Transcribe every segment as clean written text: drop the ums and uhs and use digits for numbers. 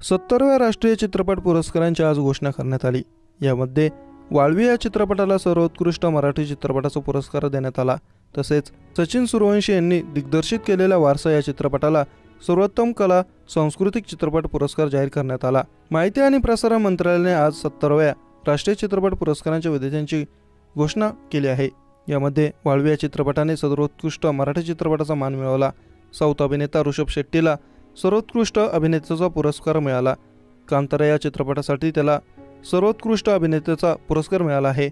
70व्या राष्ट्रीय चित्रपट पुरस्कारांची आज घोषणा करण्यात आली। यामध्ये वाळवी या चित्रपटाला सर्वोत्कृष्ट मराठी चित्रपटाचा पुरस्कार देण्यात आला। तसेच सचिन सूर्यवंशी यांनी दिग्दर्शित केलेल्या वारसा या चित्रपटाला सर्वोत्तम कला सांस्कृतिक चित्रपट पुरस्कार जाहीर करण्यात आला। माहिती आणि प्रसारण मंत्रालयाने आज 70व्या राष्ट्रीय चित्रपट पुरस्कारांच्या विजेत्यांची घोषणा केली आहे। यामध्ये वाळवी या चित्रपटाने सर्वोत्कृष्ट मराठी चित्रपटाचा मान मिळवला। साऊथ अभिनेता ऋषभ शेट्टीला सर्वोत्कृष्ट अभिनेत्याचा पुरस्कार मिळाला। कांतारा या चित्रपटासाठी त्याला सर्वोत्कृष्ट अभिनेत्याचा पुरस्कार मिळाला आहे।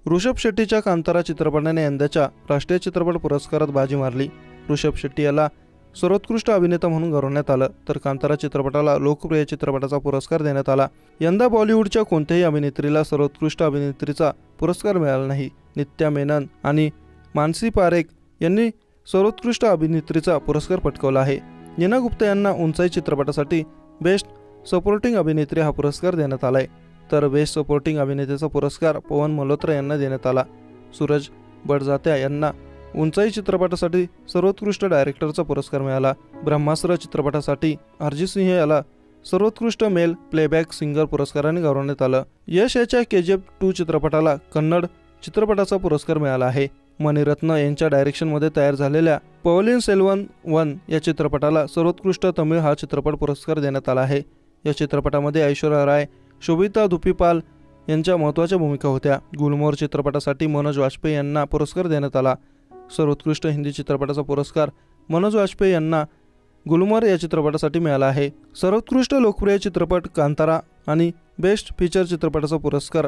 ऋषभ शेट्टीच्या कांतारा चित्रपटाने यंदाच्या राष्ट्रीय चित्रपट पुरस्कारात बाजी मारली। ऋषभ शेट्टी याला सर्वोत्कृष्ट अभिनेता म्हणून गौरवण्यात आलं, तर कांतारा चित्रपटाला लोकप्रिय चित्रपटाचा पुरस्कार देण्यात आला। यंदा बॉलिवूडच्या कोणत्याही अभिनेत्रीला सर्वोत्कृष्ट अभिनेत्रीचा पुरस्कार मिळाला नाही। नित्या मेनन आणि मानसी पारेख यांनी सर्वोत्कृष्ट अभिनेत्रीचा पुरस्कार पटकावला आहे। नीना गुप्ता यांना उंचाई चित्रपटासाठी बेस्ट सपोर्टिंग अभिनेत्री हा पुरस्कार देण्यात आलाय, तर बेस्ट सपोर्टिंग अभिनेत्याचा पुरस्कार पवन मल्होत्रा यांना देण्यात आला। सूरज बडजात्या यांना उंचाई चित्रपटासाठी सर्वोत्कृष्ट डायरेक्टरचा पुरस्कार मिळाला। ब्रह्मास्त्र चित्रपटासाठी अरिजित सिंह याला सर्वोत्कृष्ट मेल प्लेबॅक सिंगर पुरस्काराने गौरवण्यात आलं। यश याच्या KGF 2 चित्रपटाला कन्नड चित्रपटाचा पुरस्कार मिळाला आहे। मणिरत्न यांच्या डायरेक्शनमध्ये तयार झालेल्या पवलिन सेल्वन 1 या चित्रपटाला सर्वोत्कृष्ट तमिळ हा चित्रपट पुरस्कार देण्यात आला आहे। या चित्रपटामध्ये ऐश्वर्या राय, शोभिता धुपीपाल यांच्या महत्त्वाच्या भूमिका होत्या। गुलमोहर चित्रपटासाठी मनोज वाजपेयी यांना पुरस्कार देण्यात आला। सर्वोत्कृष्ट हिंदी चित्रपटाचा पुरस्कार मनोज वाजपेयी यांना गुलमोहर या चित्रपटासाठी मिळाला आहे। सर्वोत्कृष्ट लोकप्रिय चित्रपट कांतारा आणि बेस्ट फीचर चित्रपटाचा पुरस्कार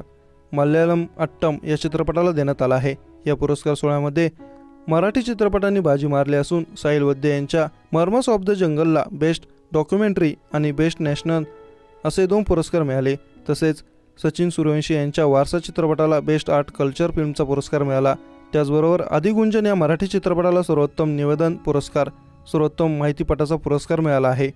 मल्याळम अट्टम या चित्रपटाला देण्यात आला आहे। या पुरस्कार सोहळ्यामध्ये मराठी चित्रपटांनी बाजी मारली असून साहिल वद्य यांच्या मर्मस ऑफ द जंगलला बेस्ट डॉक्युमेंटरी आणि बेस्ट नॅशनल असे 2 पुरस्कार मिळाले। तसेच सचिन सूर्यवंशी यांच्या वारसा चित्रपटाला बेस्ट आर्ट कल्चर फिल्मचा पुरस्कार मिळाला। त्याचबरोबर आदिगुंजन या मराठी चित्रपटाला सर्वोत्तम निवेदन पुरस्कार, सर्वोत्तम माहितीपटाचा पुरस्कार मिळाला आहे।